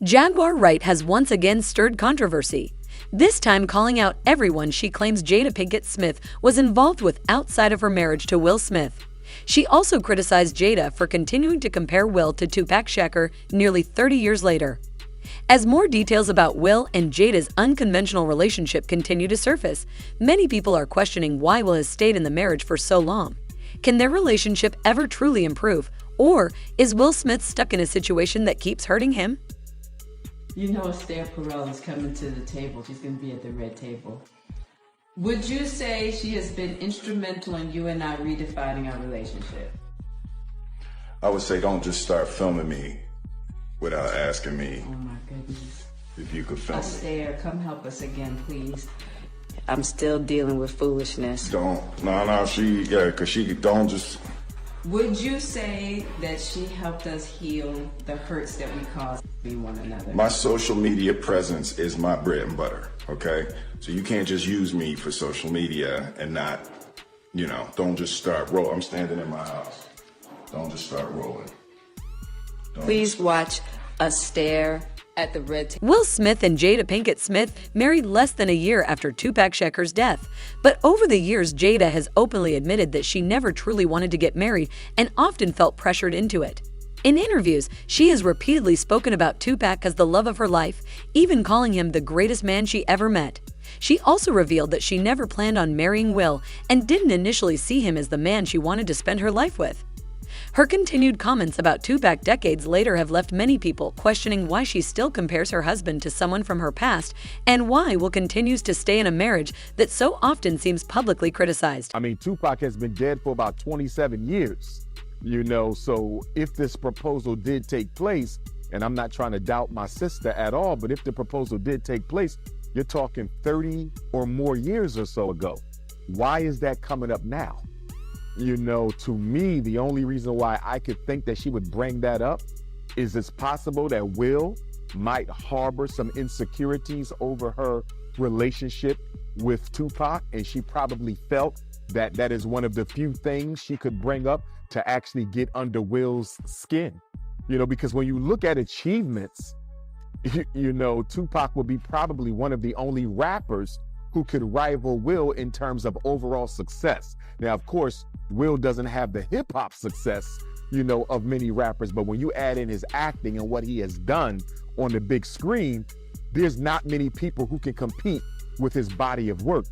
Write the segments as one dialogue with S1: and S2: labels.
S1: Jaguar Wright has once again stirred controversy, this time calling out everyone she claims Jada Pinkett Smith was involved with outside of her marriage to Will Smith. She also criticized Jada for continuing to compare Will to Tupac Shakur nearly 30 years later. As more details about Will and Jada's unconventional relationship continue to surface, many people are questioning why Will has stayed in the marriage for so long. Can their relationship ever truly improve, or is Will Smith stuck in a situation that keeps hurting him?
S2: You know Esther Perel is coming to the table. She's going to be at the red table. Would you say she has been instrumental in you and I redefining our relationship?
S3: I would say don't just start filming me without asking me
S2: Oh my goodness.
S3: if you could film me.
S2: Esther, come help us again, please. I'm still dealing with foolishness.
S3: Because she don't just...
S2: Would you say that she helped us heal the hurts that we caused one another?
S3: My social media presence is my bread and butter, okay? So you can't just use me for social media and not, don't just start rolling. I'm standing in my house. Don't just start rolling.
S2: Please watch us stare at the red table.
S1: Will Smith and Jada Pinkett Smith married less than a year after Tupac Shakur's death. But over the years, Jada has openly admitted that she never truly wanted to get married and often felt pressured into it. In interviews, she has repeatedly spoken about Tupac as the love of her life, even calling him the greatest man she ever met. She also revealed that she never planned on marrying Will and didn't initially see him as the man she wanted to spend her life with. Her continued comments about Tupac decades later have left many people questioning why she still compares her husband to someone from her past and why Will continues to stay in a marriage that so often seems publicly criticized.
S4: I mean, Tupac has been dead for about 27 years, so if this proposal did take place, and I'm not trying to doubt my sister at all, but if the proposal did take place, you're talking 30 or more years or so ago. Why is that coming up now? To me, the only reason why I could think that she would bring that up is it's possible that Will might harbor some insecurities over her relationship with Tupac, and she probably felt that that is one of the few things she could bring up to actually get under Will's skin. Because when you look at achievements, Tupac will be probably one of the only rappers who could rival Will in terms of overall success. Now, of course, Will doesn't have the hip hop success, of many rappers, but when you add in his acting and what he has done on the big screen, there's not many people who can compete with his body of work.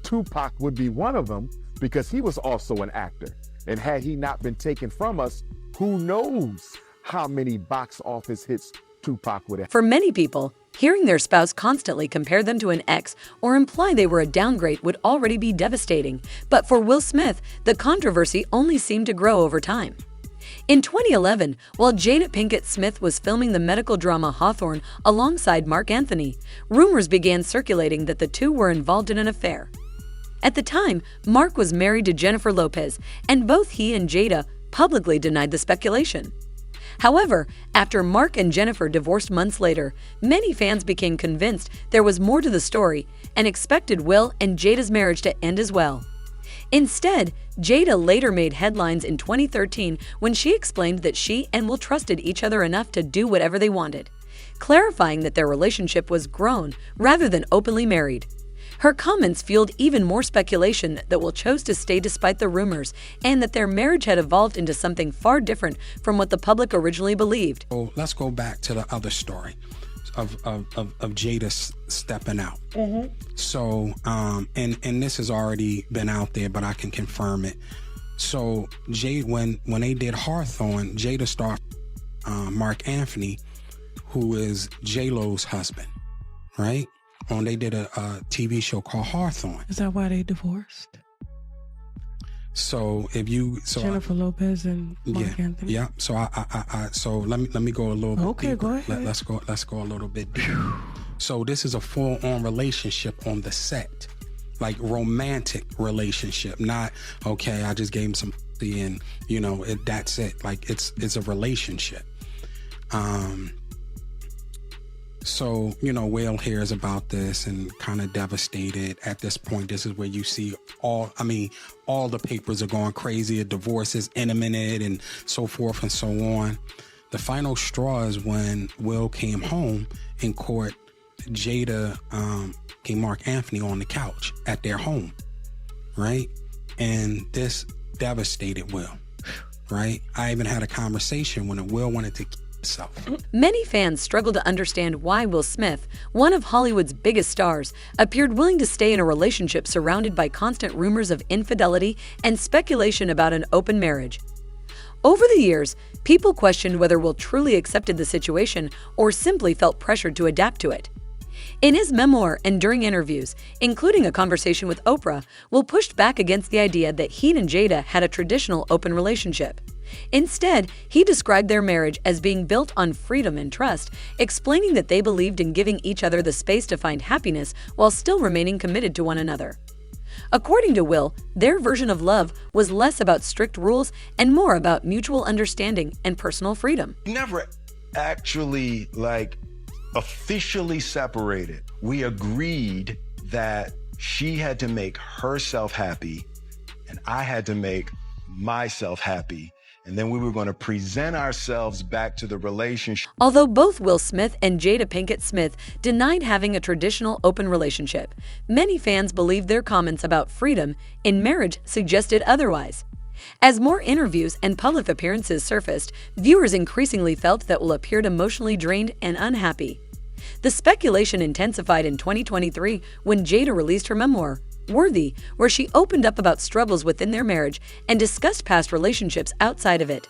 S4: Tupac would be one of them because he was also an actor. And had he not been taken from us, who knows how many box office hits Tupac would have.
S1: For many people, hearing their spouse constantly compare them to an ex or imply they were a downgrade would already be devastating. But for Will Smith, the controversy only seemed to grow over time. In 2011, while Jada Pinkett Smith was filming the medical drama Hawthorne alongside Mark Anthony, rumors began circulating that the two were involved in an affair. At the time, Mark was married to Jennifer Lopez, and both he and Jada publicly denied the speculation. However, after Mark and Jennifer divorced months later, many fans became convinced there was more to the story and expected Will and Jada's marriage to end as well. Instead, Jada later made headlines in 2013 when she explained that she and Will trusted each other enough to do whatever they wanted, clarifying that their relationship was grown rather than openly married. Her comments fueled even more speculation that Will chose to stay despite the rumors and that their marriage had evolved into something far different from what the public originally believed.
S5: So let's go back to the other story of Jada stepping out. So, and this has already been out there, but I can confirm it. So Jada, when they did Hawthorne, Jada starred Mark Anthony, who is J-Lo's husband, right? They did a TV show called Hawthorne.
S6: Is that why they divorced?
S5: So
S6: Jennifer Lopez and Mark Anthony.
S5: Yeah. So so let me go a little bit
S6: Okay,
S5: deeper.
S6: go ahead.
S5: Let's go a little bit deeper. So this is a full-on relationship on the set, like romantic relationship. Not okay. I just gave him some and that's it. Like it's a relationship. So, Will hears about this and kind of devastated. At this point, this is where you see all the papers are going crazy. A divorce is imminent and so forth and so on. The final straw is when Will came home and caught Jada, King Mark Anthony on the couch at their home, right? And this devastated Will, right? I even had a conversation when Will wanted to kill himself.
S1: Many fans struggle to understand why Will Smith, one of Hollywood's biggest stars, appeared willing to stay in a relationship surrounded by constant rumors of infidelity and speculation about an open marriage. Over the years, people questioned whether Will truly accepted the situation or simply felt pressured to adapt to it. In his memoir and during interviews, including a conversation with Oprah, Will pushed back against the idea that he and Jada had a traditional open relationship. Instead, he described their marriage as being built on freedom and trust, explaining that they believed in giving each other the space to find happiness while still remaining committed to one another. According to Will, their version of love was less about strict rules and more about mutual understanding and personal freedom.
S7: We never actually officially separated. We agreed that she had to make herself happy and I had to make myself happy. And then we were going to present ourselves back to the relationship.
S1: Although both Will Smith and Jada Pinkett Smith denied having a traditional open relationship, many fans believed their comments about freedom in marriage suggested otherwise. As more interviews and public appearances surfaced, viewers increasingly felt that Will appeared emotionally drained and unhappy. The speculation intensified in 2023 when Jada released her memoir, Worthy, where she opened up about struggles within their marriage and discussed past relationships outside of it.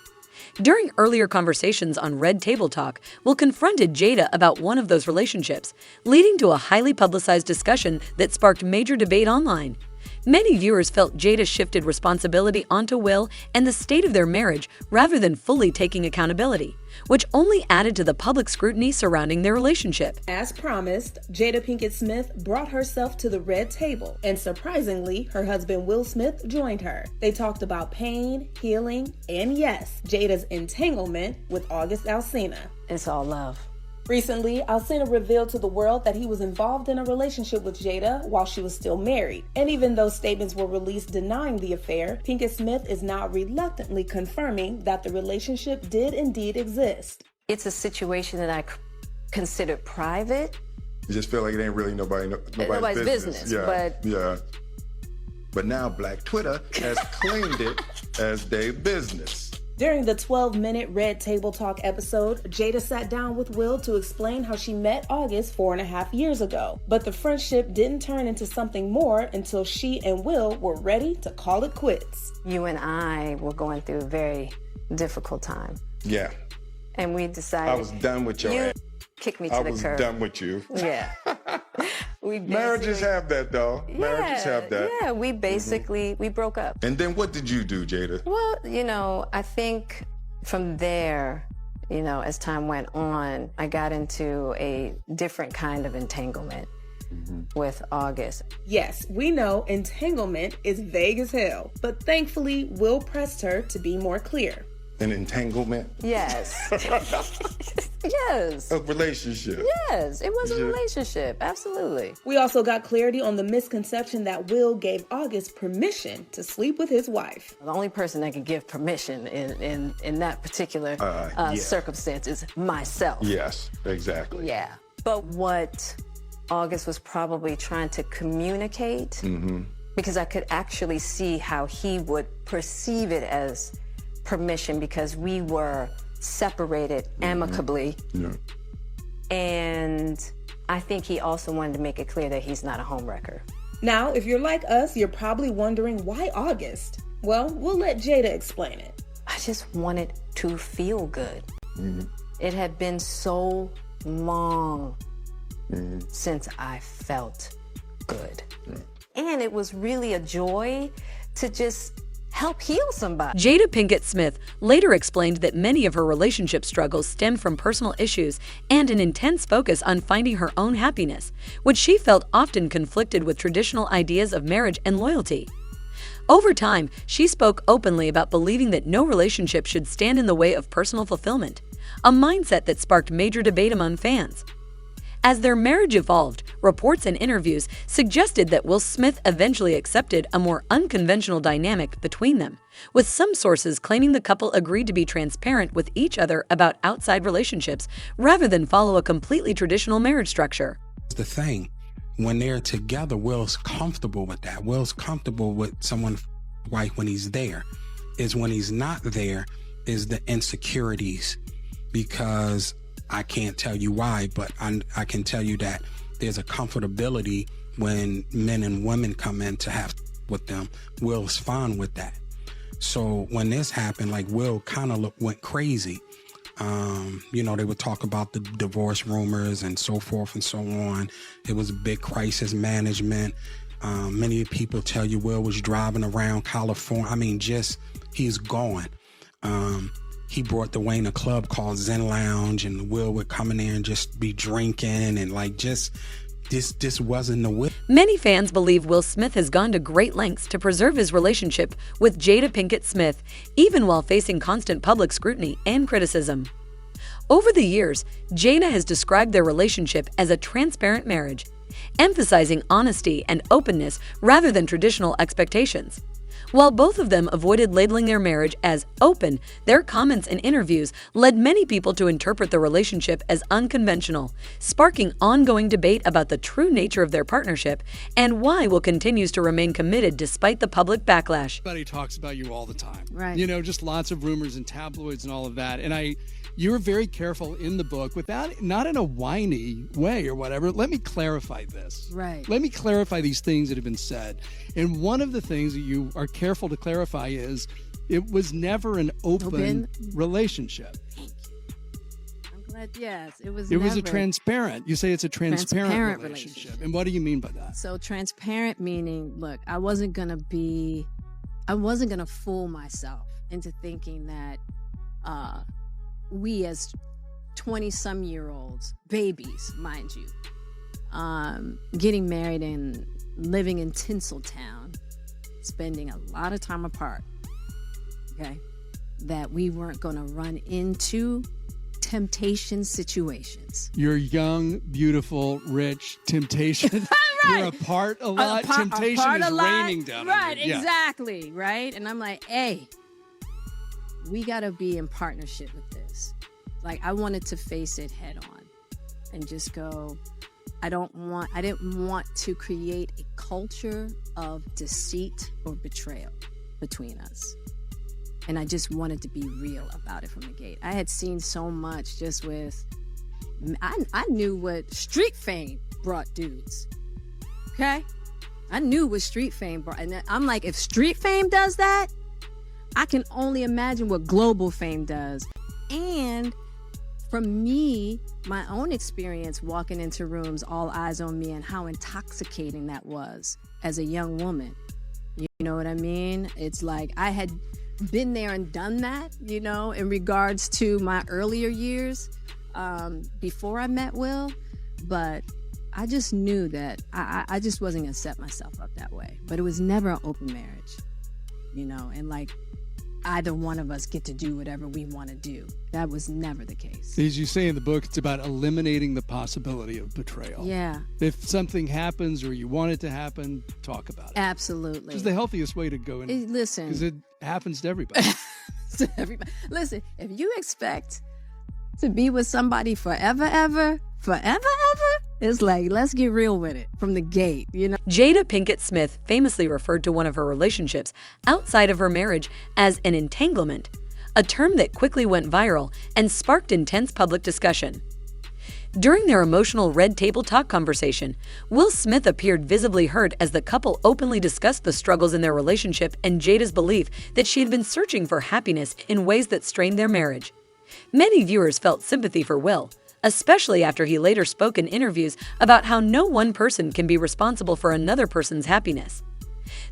S1: During earlier conversations on Red Table Talk, Will confronted Jada about one of those relationships, leading to a highly publicized discussion that sparked major debate online. Many viewers felt Jada shifted responsibility onto Will and the state of their marriage rather than fully taking accountability, which only added to the public scrutiny surrounding their relationship.
S8: As promised, Jada Pinkett Smith brought herself to the red table, and surprisingly, her husband Will Smith joined her. They talked about pain, healing, and yes, Jada's entanglement with August Alsina.
S9: It's all love.
S8: Recently, Alsina revealed to the world that he was involved in a relationship with Jada while she was still married. And even though statements were released denying the affair, Pinkett Smith is now reluctantly confirming that the relationship did indeed exist.
S9: It's a situation that I consider private.
S3: You just feel like it ain't really nobody's business.
S7: Yeah. But now Black Twitter has claimed it as their business.
S8: During the 12-minute Red Table Talk episode, Jada sat down with Will to explain how she met August 4.5 years ago. But the friendship didn't turn into something more until she and Will were ready to call it quits.
S9: You and I were going through a very difficult time.
S7: Yeah.
S9: And we decided...
S7: I was done with your ass.
S9: Kicked me to the curb.
S7: I was done with you.
S9: Yeah.
S7: Marriages have that, though. Marriages have that.
S9: Yeah, we basically, we broke up.
S7: And then what did you do, Jada?
S9: Well, I think from there, as time went on, I got into a different kind of entanglement with August.
S8: Yes, we know entanglement is vague as hell, but thankfully, Will pressed her to be more clear.
S7: An entanglement?
S9: Yes. Yes.
S7: A relationship?
S9: Yes, it was a relationship. Absolutely.
S8: We also got clarity on the misconception that Will gave August permission to sleep with his wife.
S9: The only person that can give permission in that particular circumstance is myself.
S7: Yes, exactly.
S9: Yeah. But what August was probably trying to communicate, because I could actually see how he would perceive it as permission because we were separated amicably.
S3: Yeah.
S9: And I think he also wanted to make it clear that he's not a homewrecker.
S8: Now, if you're like us, you're probably wondering why August? Well, we'll let Jada explain it.
S9: I just wanted to feel good. It had been so long since I felt good. And it was really a joy to just help heal somebody.
S1: Jada Pinkett Smith later explained that many of her relationship struggles stemmed from personal issues and an intense focus on finding her own happiness, which she felt often conflicted with traditional ideas of marriage and loyalty. Over time, she spoke openly about believing that no relationship should stand in the way of personal fulfillment, a mindset that sparked major debate among fans. As their marriage evolved, reports and interviews suggested that Will Smith eventually accepted a more unconventional dynamic between them, with some sources claiming the couple agreed to be transparent with each other about outside relationships rather than follow a completely traditional marriage structure.
S5: The thing, when they're together, Will's comfortable with that. Will's comfortable with someone's wife when he's there. Is when he's not there is the insecurities, because I can't tell you why, but I can tell you that there's a comfortability when men and women come in to have with them. Will's fine with that. So when this happened, like, Will kind of went crazy. They would talk about the divorce rumors and so forth and so on. It was a big crisis management. Many people tell you Will was driving around California. I mean, he's gone. He brought Dwayne a club called Zen Lounge, and Will would come in there and just be drinking and this wasn't the Will.
S1: Many fans believe Will Smith has gone to great lengths to preserve his relationship with Jada Pinkett Smith, even while facing constant public scrutiny and criticism. Over the years, Jada has described their relationship as a transparent marriage, emphasizing honesty and openness rather than traditional expectations. While both of them avoided labeling their marriage as open, their comments and interviews led many people to interpret the relationship as unconventional, sparking ongoing debate about the true nature of their partnership and why Will continues to remain committed despite the public backlash.
S10: Everybody talks about you all the time.
S11: Right.
S10: Just lots of rumors and tabloids and all of that. And you were very careful in the book, not in a whiny way or whatever. Let me clarify this.
S11: Right.
S10: Let me clarify these things that have been said. And one of the things that you are careful to clarify is it was never an open relationship.
S11: Thank you. I'm glad, yes. It was
S10: a transparent. You say it's a transparent relationship. And what do you mean by that?
S11: So transparent meaning, look, I wasn't going to fool myself into thinking that we as 20-some-year-olds, babies, mind you, getting married and living in Tinseltown, spending a lot of time apart, okay, that we weren't going to run into temptation situations.
S10: You're young, beautiful, rich, temptation.
S11: Right.
S10: You're apart a lot. Temptation is raining down
S11: right,
S10: on you. Yeah.
S11: Exactly, right? And I'm like, hey, we got to be in partnership with this. Like, I wanted to face it head on and just go, I didn't want to create a culture of deceit or betrayal between us. And I just wanted to be real about it from the gate. I had seen so much just with, I knew what street fame brought dudes. Okay? I knew what street fame brought. And I'm like, if street fame does that, I can only imagine what global fame does. And from me, my own experience walking into rooms, all eyes on me, and how intoxicating that was as a young woman. You know what I mean? It's like I had been there and done that, in regards to my earlier years before I met Will. But I just knew that I just wasn't going to set myself up that way. But it was never an open marriage, and like, either one of us get to do whatever we want to do. That was never the case.
S10: As you say in the book, it's about eliminating the possibility of betrayal.
S11: Yeah.
S10: If something happens or you want it to happen, talk about it.
S11: Absolutely.
S10: Which is the healthiest way to go in.
S11: Listen.
S10: Because it happens to everybody.
S11: Listen, if you expect to be with somebody forever, it's like, let's get real with it from the gate,
S1: Jada Pinkett Smith famously referred to one of her relationships outside of her marriage as an entanglement, a term that quickly went viral and sparked intense public discussion. During their emotional red table talk conversation, Will Smith appeared visibly hurt as the couple openly discussed the struggles in their relationship and Jada's belief that she had been searching for happiness in ways that strained their marriage. Many viewers felt sympathy for Will, especially after he later spoke in interviews about how no one person can be responsible for another person's happiness.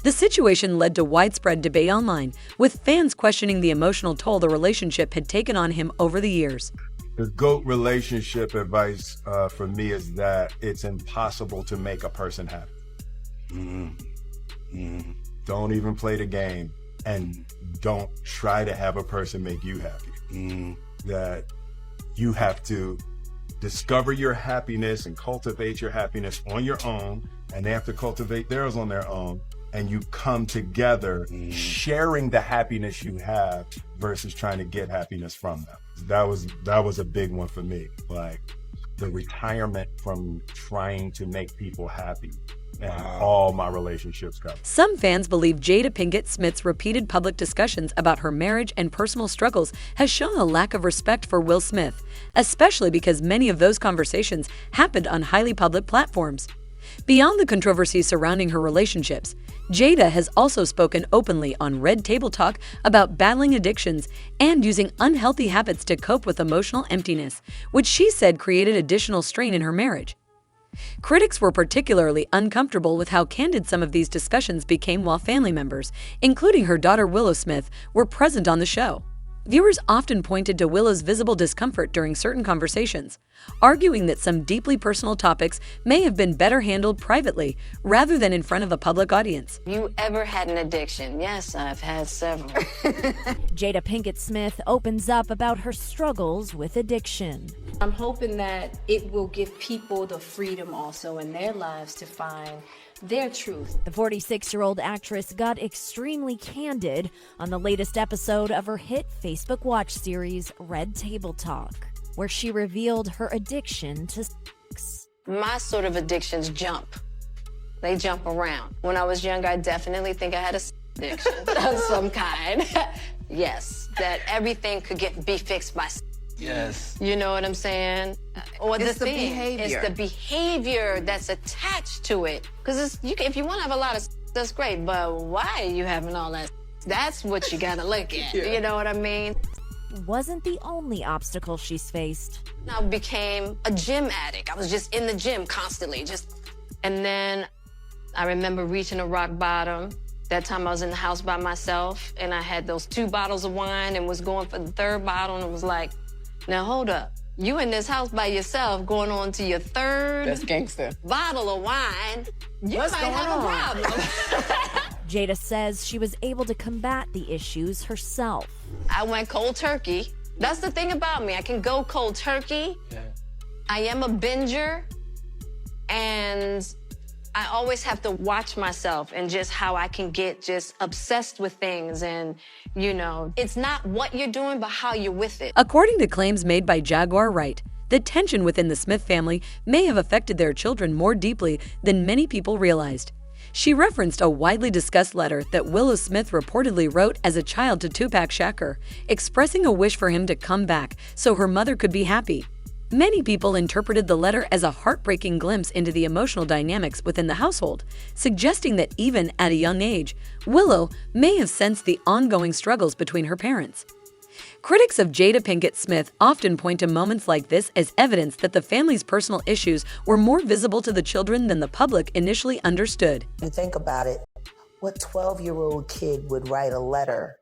S1: The situation led to widespread debate online, with fans questioning the emotional toll the relationship had taken on him over the years.
S3: The GOAT relationship advice for me is that it's impossible to make a person happy. Don't even play the game, and don't try to have a person make you happy. That you have to
S7: discover your happiness and cultivate your happiness on your own, and they have to cultivate theirs on their own, and you come together sharing the happiness you have versus trying to get happiness from them. That was a big one for me, like the retirement from trying to make people happy. And all my relationships got.
S1: Some fans believe Jada Pinkett Smith's repeated public discussions about her marriage and personal struggles has shown a lack of respect for Will Smith, especially because many of those conversations happened on highly public platforms. Beyond the controversy surrounding her relationships, Jada has also spoken openly on Red Table Talk about battling addictions and using unhealthy habits to cope with emotional emptiness, which she said created additional strain in her marriage. Critics were particularly uncomfortable with how candid some of these discussions became while family members, including her daughter Willow Smith, were present on the show. Viewers often pointed to Willow's visible discomfort during certain conversations, arguing that some deeply personal topics may have been better handled privately rather than in front of a public audience.
S9: You ever had an addiction? Yes, I've had several.
S12: Jada Pinkett Smith opens up about her struggles with addiction.
S11: I'm hoping that it will give people the freedom also in their lives to find their truth.
S12: The 46-year-old actress got extremely candid on the latest episode of her hit Facebook Watch series, Red Table Talk, where she revealed her addiction to sex.
S9: My sort of addictions jump. They jump around. When I was young, I definitely think I had a addiction of some kind. Yes, that everything could be fixed by sex.
S13: Yes.
S9: You know what I'm saying? Or
S13: It's the
S9: thing.
S13: behavior.
S9: It's the behavior that's attached to it. Because if you want to have a lot of that's great, but why are you having all that? That's what you got to look at.
S13: Yeah.
S9: You know what I mean?
S12: Wasn't the only obstacle she's faced.
S9: I became a gym addict. I was just in the gym constantly. And then I remember reaching a rock bottom. That time I was in the house by myself, and I had those 2 bottles of wine and was going for the 3rd bottle, and it was like, now hold up. You in this house by yourself going on to your 3rd
S13: That's gangster.
S9: bottle of wine. You
S13: What's
S9: might
S13: going
S9: have
S13: on?
S9: a problem.
S12: Jada says she was able to combat the issues herself.
S9: I went cold turkey. That's the thing about me. I can go cold turkey.
S13: Yeah.
S9: I am a binger, and I always have to watch myself and just how I can get just obsessed with things. And, you know, it's not what you're doing, but how you're with it.
S1: According to claims made by Jaguar Wright, the tension within the Smith family may have affected their children more deeply than many people realized. She referenced a widely discussed letter that Willow Smith reportedly wrote as a child to Tupac Shakur, expressing a wish for him to come back so her mother could be happy. Many people interpreted the letter as a heartbreaking glimpse into the emotional dynamics within the household, suggesting that even at a young age, Willow may have sensed the ongoing struggles between her parents. Critics of Jada Pinkett Smith often point to moments like this as evidence that the family's personal issues were more visible to the children than the public initially understood.
S14: You think about it, what 12-year-old kid would write a letter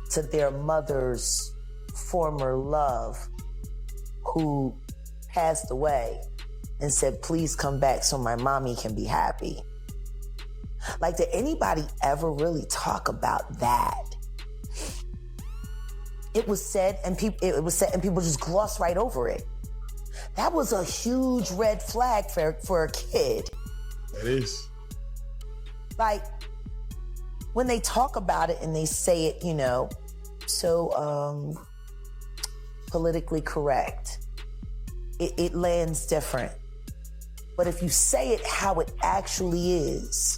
S14: to their mother's former love who passed away and said, please come back so my mommy can be happy? Like, did anybody ever really talk about that? It was said and people just gloss right over it. That was a huge red flag for a kid.
S7: It is.
S14: Like, when they talk about it and they say it, you know, so politically correct, it lands different. But if you say it how it actually is,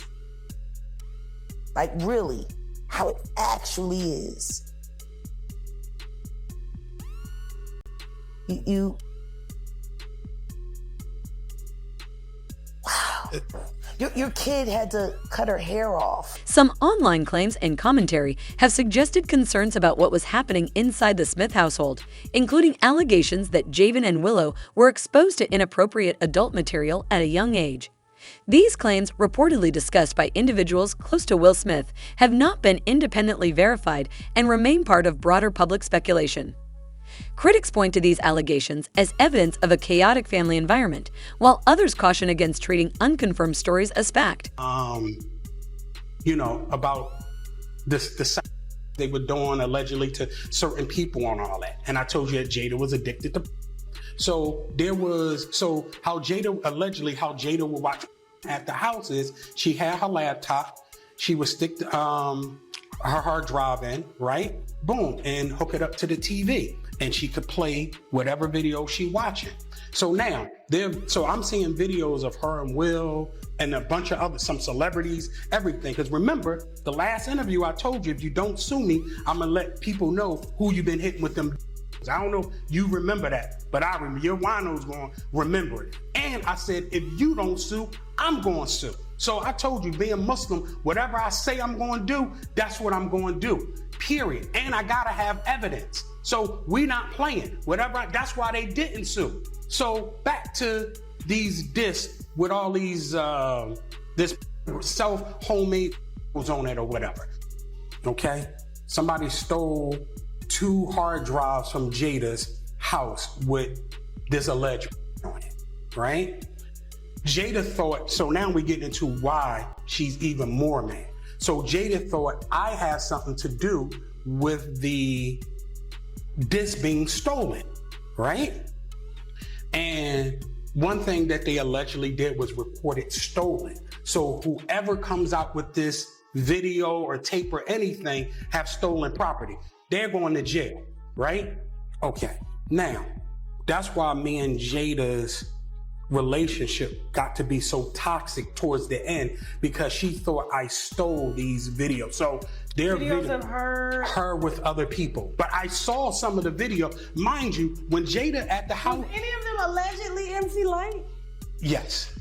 S14: like really, how it actually is, wow. Your kid had to cut her hair off.
S1: Some online claims and commentary have suggested concerns about what was happening inside the Smith household, including allegations that Javen and Willow were exposed to inappropriate adult material at a young age. These claims, reportedly discussed by individuals close to Will Smith, have not been independently verified and remain part of broader public speculation. Critics point to these allegations as evidence of a chaotic family environment, while others caution against treating unconfirmed stories as fact.
S5: You know, about the they were doing allegedly to certain people and all that. And I told you that Jada was addicted to. So how Jada would watch at the house is she had her laptop, she would stick her hard drive in, right? Boom, and hook it up to the TV. And she could play whatever video she watching. So now, I'm seeing videos of her and Will and a bunch of some celebrities, everything. Because remember, the last interview I told you, if you don't sue me, I'm gonna let people know who you've been hitting with them. I don't know if you remember that, but I remember, your wino's gonna remember it. And I said, if you don't sue, I'm gonna sue. So I told you, being Muslim, whatever I say I'm gonna do, that's what I'm gonna do, period. And I gotta have evidence. So we not playing. That's why they didn't sue. So back to these discs with all these, this homemade on it or whatever, okay? Somebody stole 2 hard drives from Jada's house with this alleged on it, right? Jada thought, so now we get into why she's even more mad. So Jada thought I had something to do with the disc being stolen, right? And one thing that they allegedly did was report it stolen. So whoever comes out with this video or tape or anything have stolen property. They're going to jail, right? Okay, now, that's why me and Jada's relationship got to be so toxic towards the end, because she thought I stole these videos. So they're
S13: videos of her
S5: with other people. But I saw some of the video. Mind you, when Jada at the house.
S13: Was any of them allegedly MC Light?
S5: Yes.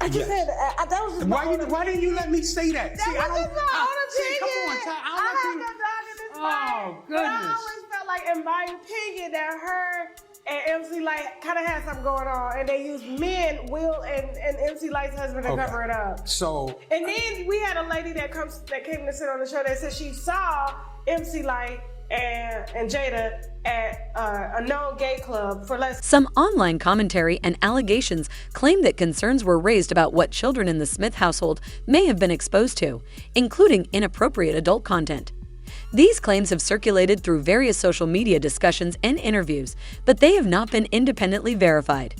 S13: I just said that was just
S5: why didn't you let me say that?
S13: That was just my own opinion.
S5: Come on,
S13: I had no dog in this fight.
S5: Oh, goodness.
S13: But I always felt like, in my opinion, that her and MC Light kind of had something going on, and they used men, Will and MC Light's husband, to cover it up.
S5: So,
S13: and then we had a lady that came to sit on the show that said she saw MC Light and Jada at a known gay club for less.
S1: Some online commentary and allegations claim that concerns were raised about what children in the Smith household may have been exposed to, including inappropriate adult content. These claims have circulated through various social media discussions and interviews, but they have not been independently verified.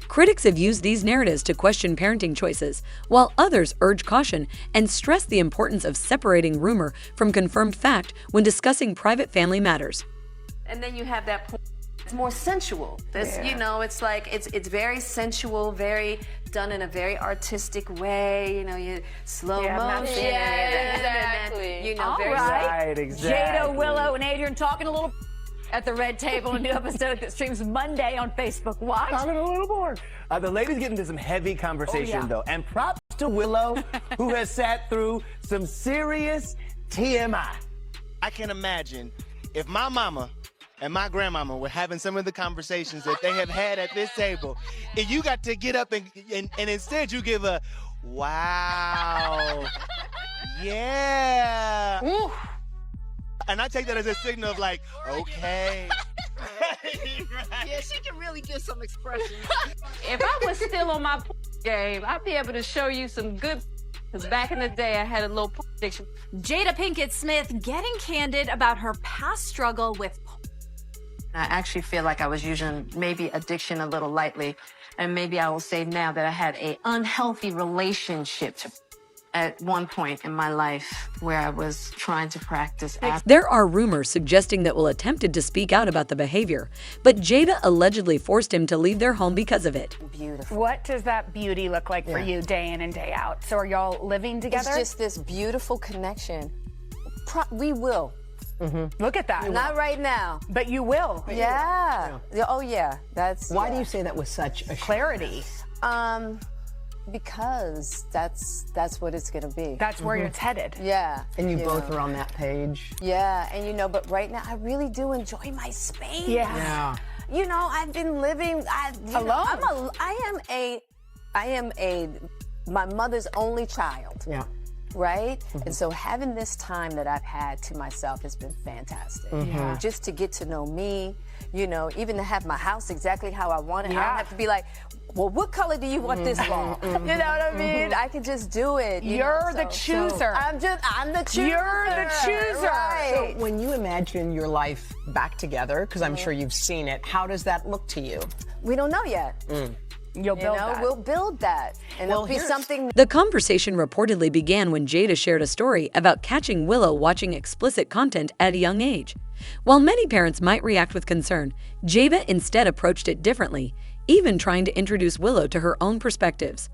S1: Critics have used these narratives to question parenting choices, while others urge caution and stress the importance of separating rumor from confirmed fact when discussing private family matters.
S9: And then you have that point. It's more sensual. You know, it's like, it's very sensual, very done in a very artistic way. You know, you slow motion.
S15: Exactly.
S9: You know,
S15: all
S9: very
S15: right, exactly. Jada, Willow, and Adrian talking a little at the Red Table, a new episode that streams Monday on Facebook Watch.
S16: Talking a little more. The ladies get into some heavy conversation, though. And props to Willow, who has sat through some serious TMI.
S17: I can imagine if my mama and my grandmama were having some of the conversations that they have had at this table, and you got to get up and instead you give a, wow, yeah. Ooh. And I take that as a signal of like, okay.
S18: Right. Yeah, she can really get some expression. If I was still on my game, I'd be able to show you some good. Because back in the day, I had a little addiction.
S12: Jada Pinkett Smith getting candid about her past struggle with.
S9: I actually feel like I was using maybe addiction a little lightly, and maybe I will say now that I had an unhealthy relationship at one point in my life where I was trying to practice.
S1: There are rumors suggesting that Will attempted to speak out about the behavior, but Jada allegedly forced him to leave their home because of it.
S9: Beautiful.
S19: What does that beauty look like for you day in and day out? So are y'all living together?
S9: It's just this beautiful connection. We will.
S19: Mm-hmm. Look at that.
S9: Not right now.
S19: But you will.
S9: Yeah. Oh, yeah. That's.
S15: Why do you say that with such a
S19: clarity?
S9: Because that's what it's gonna be.
S19: That's where it's headed.
S9: Yeah.
S15: And you both are on that page.
S9: Yeah, and you know, but right now I really do enjoy my space.
S19: Yeah.
S9: You know, I've been living
S19: alone.
S9: I am my mother's only child.
S15: Yeah.
S9: Right? And so having this time that I've had to myself has been fantastic.
S19: Yeah.
S9: Just to get to know me, you know, even to have my house exactly how I want it. I don't have to be like, well, what color do you want this ball? You know what I mean? I could just do it.
S19: You're the chooser.
S9: I'm the chooser.
S19: You're the chooser.
S9: Right.
S20: So when you imagine your life back together, because I'm sure you've seen it, how does that look to you?
S9: We don't know yet.
S19: You'll build that.
S9: We'll build that. And it'll be something.
S1: The conversation reportedly began when Jada shared a story about catching Willow watching explicit content at a young age. While many parents might react with concern, Jada instead approached it differently, even trying to introduce Willow to her own perspectives.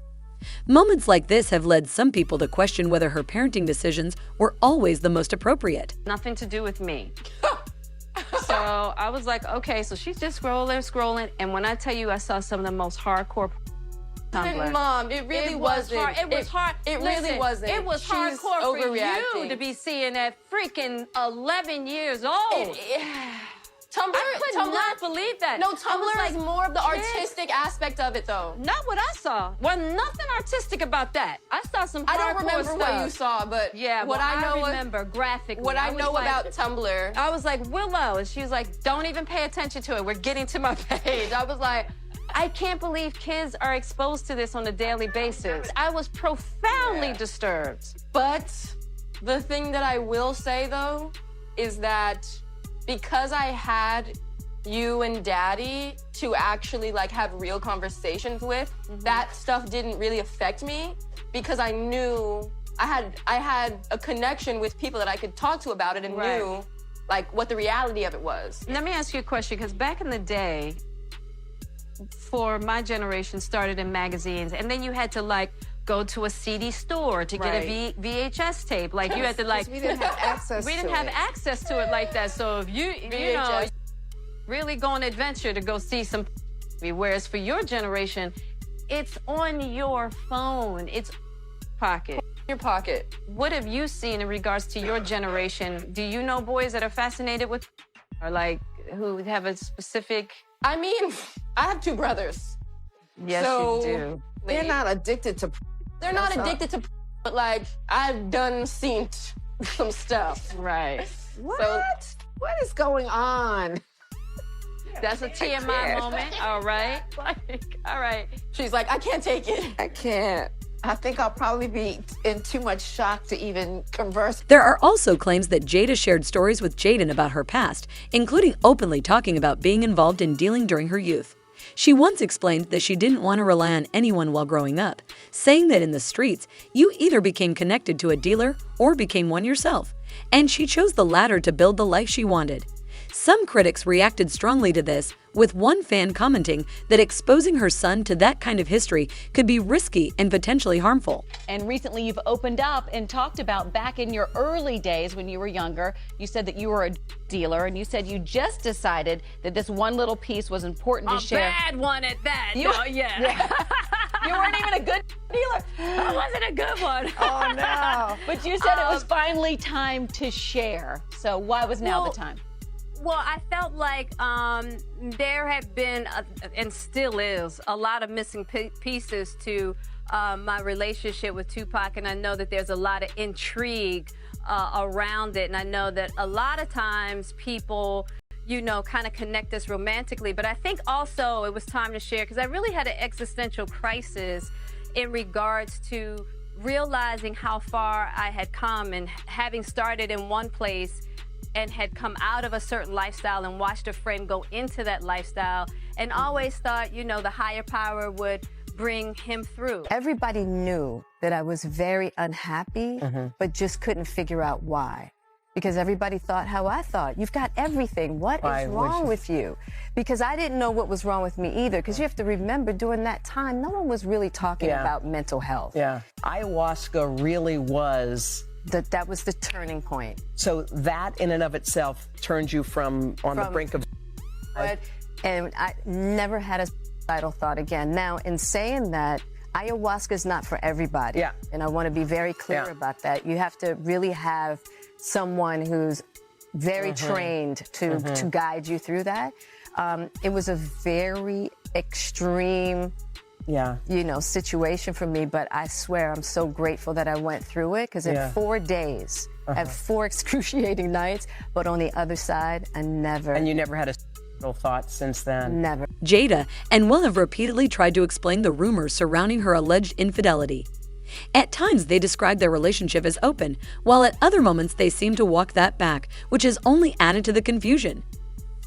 S1: Moments like this have led some people to question whether her parenting decisions were always the most appropriate.
S18: Nothing to do with me. So I was like, okay, so she's just scrolling, and when I tell you I saw some of the most hardcore Tumblr.
S21: Mom, it really wasn't.
S18: It was hard.
S21: It really wasn't.
S18: It was
S21: She's
S18: hardcore for you
S21: overreacting.
S18: to be seeing at freaking 11 years old.
S21: Tumblr,
S18: I could not believe that.
S21: No,
S18: I was
S21: Tumblr
S18: like,
S21: is more of the
S18: kids.
S21: artistic aspect of it, though.
S18: Not what I saw. Well, nothing artistic about that. I saw some
S21: I don't
S18: hardcore
S21: remember
S18: stuff.
S21: what you saw, but
S18: yeah,
S21: what
S18: well,
S21: I know
S18: remember graphically.
S21: What I
S18: was
S21: know
S18: like,
S21: about Tumblr.
S18: I was like, Willow, and she was like, don't even pay attention to it. We're getting to my page. I was like, I can't believe kids are exposed to this on a daily basis. I was profoundly disturbed.
S21: But the thing that I will say, though, is that because I had you and Daddy to actually like have real conversations with, that stuff didn't really affect me because I knew I had a connection with people that I could talk to about it and knew like what the reality of it was.
S18: Let me ask you a question, because back in the day, for my generation, started in magazines, and then you had to like go to a CD store to get a VHS tape. Like you had to like.
S21: We didn't have access.
S18: We didn't have access to it like that. So if you know, really go on an adventure to go see some. Whereas for your generation, it's on your phone. It's pocket.
S21: Your pocket.
S18: What have you seen in regards to your generation? Do you know boys that are fascinated with, or like who have a specific?
S21: I mean, I have two brothers.
S18: Yes,
S21: so
S18: you do.
S21: They're not addicted to. They're not addicted to, but like I've seen some stuff.
S18: Right.
S21: What?
S22: What is going on?
S18: That's a TMI moment. All right. Like, all right.
S21: She's like, I can't take it.
S22: I can't. I think I'll probably be in too much shock to even converse.
S1: There are also claims that Jada shared stories with Jaden about her past, including openly talking about being involved in dealing during her youth. She once explained that she didn't want to rely on anyone while growing up, saying that in the streets, you either became connected to a dealer or became one yourself, and she chose the latter to build the life she wanted. Some critics reacted strongly to this, with one fan commenting that exposing her son to that kind of history could be risky and potentially harmful.
S23: And recently you've opened up and talked about back in your early days when you were younger. You said that you were a dealer, and you said you just decided that this one little piece was important to share.
S18: A bad one at that.
S23: You weren't even a good dealer.
S18: I wasn't a good one.
S23: Oh, no. But you said it was finally time to share. So why was now the time?
S18: Well, I felt like there had been, and still is, a lot of missing pieces to my relationship with Tupac, and I know that there's a lot of intrigue around it, and I know that a lot of times people, you know, kind of connect us romantically, but I think also it was time to share, because I really had an existential crisis in regards to realizing how far I had come, and having started in one place and had come out of a certain lifestyle and watched a friend go into that lifestyle, and always thought, you know, the higher power would bring him through.
S9: Everybody knew that I was very unhappy, but just couldn't figure out why. Because everybody thought how I thought. You've got everything. What is wrong with you? Because I didn't know what was wrong with me either. Because you have to remember, during that time, no one was really talking about mental health.
S20: Yeah. Ayahuasca really was...
S9: That was the turning point.
S20: So that in and of itself turned you from the brink of...
S9: And I never had a suicidal thought again. Now, in saying that, ayahuasca is not for everybody. Yeah. And I want to be very clear about that. You have to really have someone who's very trained to guide you through that. It was a very extreme... you know, situation for me, but I swear I'm so grateful that I went through it, because in 4 days, I had 4 excruciating nights, but on the other side, I never...
S20: And you never had a thoughts since then?
S9: Never.
S1: Jada and Will have repeatedly tried to explain the rumors surrounding her alleged infidelity. At times, they describe their relationship as open, while at other moments they seem to walk that back, which has only added to the confusion.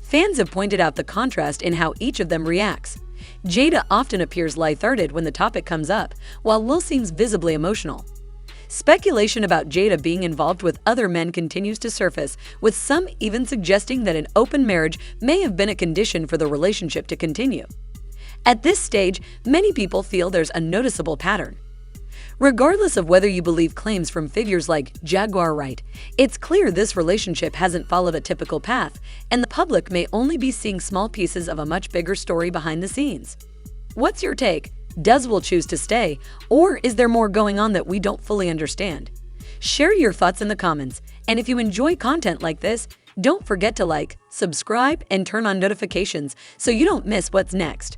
S1: Fans have pointed out the contrast in how each of them reacts. Jada often appears lighthearted when the topic comes up, while Will seems visibly emotional. Speculation about Jada being involved with other men continues to surface, with some even suggesting that an open marriage may have been a condition for the relationship to continue. At this stage, many people feel there's a noticeable pattern. Regardless of whether you believe claims from figures like Jaguar Wright, it's clear this relationship hasn't followed a typical path, and the public may only be seeing small pieces of a much bigger story behind the scenes. What's your take? Does Will choose to stay, or is there more going on that we don't fully understand? Share your thoughts in the comments, and if you enjoy content like this, don't forget to like, subscribe, and turn on notifications so you don't miss what's next.